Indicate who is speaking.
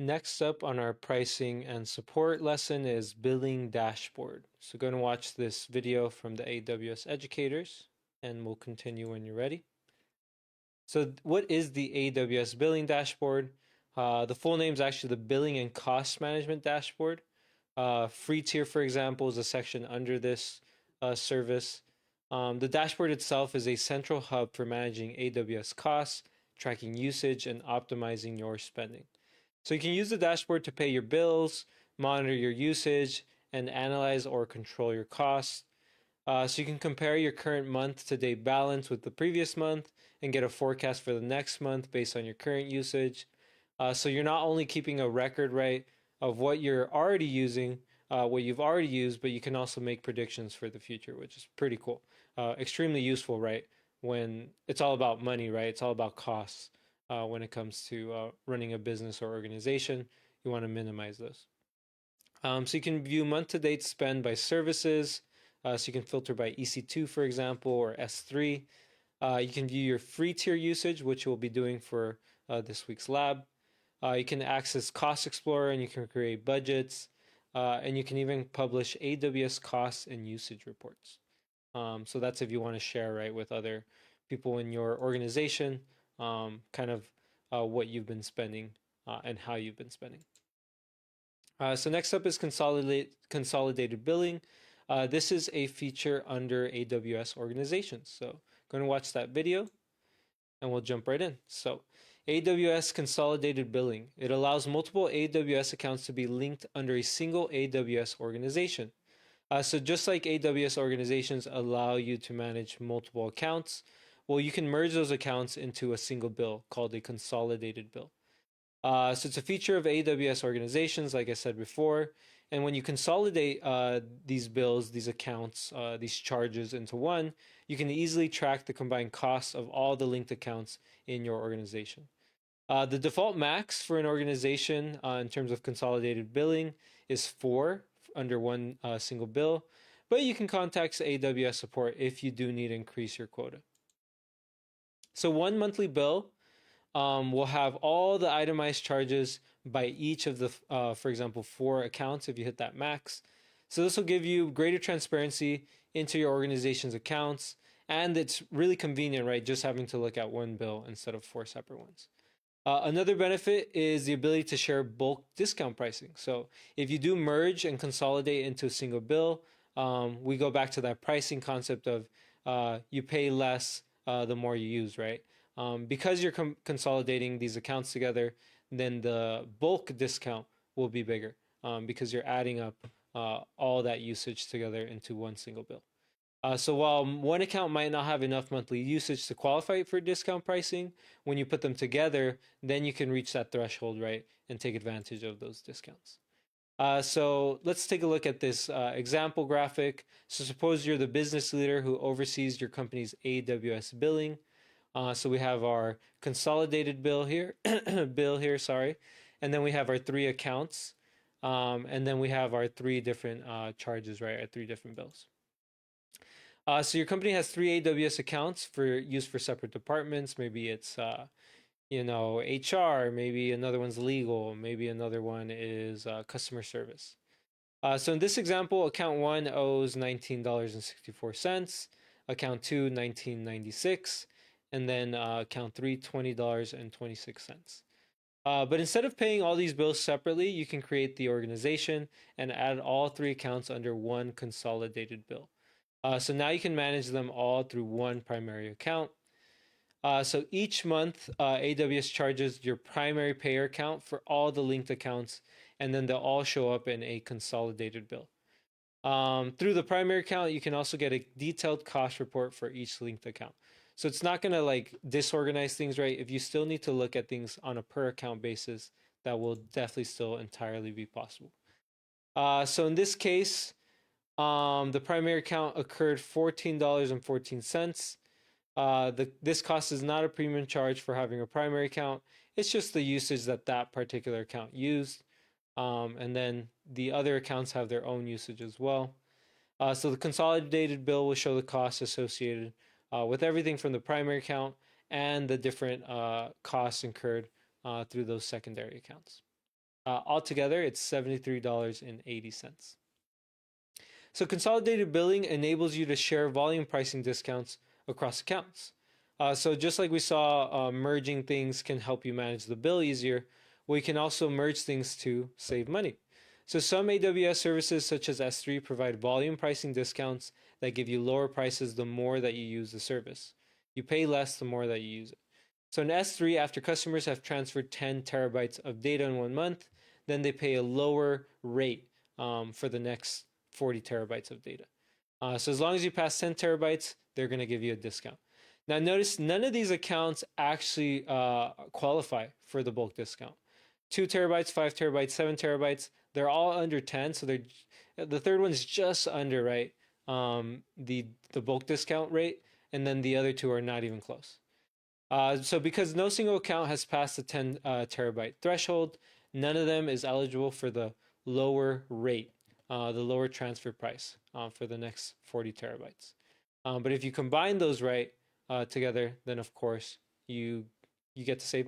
Speaker 1: Next up on our pricing and support lesson is billing dashboard. So go and watch this video from the AWS educators and we'll continue when you're ready. So what is the AWS billing dashboard? The full name is actually the billing and cost management dashboard. Free tier, for example, is a section under this service. The dashboard itself is a central hub for managing AWS costs, tracking usage, and optimizing your spending. So you can use the dashboard to pay your bills, monitor your usage, and analyze or control your costs. So you can compare your current month to date balance with the previous month and get a forecast for the next month based on your current usage. So you're not only keeping a record, right, of what you're already using, what you've already used, but you can also make predictions for the future, which is pretty cool. Extremely useful, right? When it's all about money, right? It's all about costs. When it comes to running a business or organization, you want to minimize those. So you can view month to date spend by services. So you can filter by EC2, for example, or S3. You can view your free tier usage, which we'll be doing for this week's lab. You can access Cost Explorer and you can create budgets. And you can even publish AWS costs and usage reports. So that's if you want to share, right, with other people in your organization, kind of what you've been spending and how you've been spending. So next up is consolidated billing. This is a feature under AWS organizations. So go and watch that video and we'll jump right in. So AWS consolidated billing. It allows multiple AWS accounts to be linked under a single AWS organization. So just like AWS organizations allow you to manage multiple accounts, well, you can merge those accounts into a single bill called a consolidated bill. So it's a feature of AWS organizations, like I said before. And when you consolidate these bills, these accounts, these charges into one, you can easily track the combined costs of all the linked accounts in your organization. The default max for an organization in terms of consolidated billing is 4 under one single bill, but you can contact AWS support if you do need to increase your quota. So one monthly bill will have all the itemized charges by each of the, for example, 4 accounts if you hit that max. So this will give you greater transparency into your organization's accounts, and it's really convenient, right? Just having to look at one bill instead of 4 separate ones. Another benefit is the ability to share bulk discount pricing. So if you do merge and consolidate into a single bill, we go back to that pricing concept of you pay less the more you use, right? Because you're consolidating these accounts together, then the bulk discount will be bigger because you're adding up all that usage together into one single bill. So while one account might not have enough monthly usage to qualify for discount pricing, when you put them together, then you can reach that threshold, right, and take advantage of those discounts. So let's take a look at this example graphic. So suppose you're the business leader who oversees your company's AWS billing. So we have our consolidated bill here, sorry, and then we have our 3 accounts, and then we have our 3 different charges, right, our 3 different bills. So your company has 3 AWS accounts for use for separate departments. Maybe it's HR, maybe another one's legal, maybe another one is customer service. So in this example, account 1 owes $19.64, account 2 $19.96, and then account 3 $20.26. But instead of paying all these bills separately, you can create the organization and add all 3 accounts under one consolidated bill. So now you can manage them all through one primary account. So each month, AWS charges your primary payer account for all the linked accounts, and then they'll all show up in a consolidated bill. Through the primary account, you can also get a detailed cost report for each linked account. So it's not going to like disorganize things, right? If you still need to look at things on a per account basis, that will definitely still entirely be possible. So in this case, the primary account occurred $14.14. This cost is not a premium charge for having a primary account. It's just the usage that that particular account used. And then the other accounts have their own usage as well. So the consolidated bill will show the costs associated with everything from the primary account and the different costs incurred through those secondary accounts. Altogether, it's $73.80. So consolidated billing enables you to share volume pricing discounts across accounts. So just like we saw, merging things can help you manage the bill easier. We can also merge things to save money. So some AWS services such as S3 provide volume pricing discounts that give you lower prices the more that you use the service. You pay less the more that you use it. So in S3, after customers have transferred 10 terabytes of data in 1 month, then they pay a lower rate for the next 40 terabytes of data. So as long as you pass 10 terabytes, they're going to give you a discount. Now notice none of these accounts actually qualify for the bulk discount. 2 terabytes, 5 terabytes, 7 terabytes, they're all under 10. So the third one's just under, right? The bulk discount rate, and then the other two are not even close. So because no single account has passed the 10 terabyte threshold, none of them is eligible for the lower rate, the lower transfer price for the next 40 terabytes. But if you combine those together, then of course you get to save money.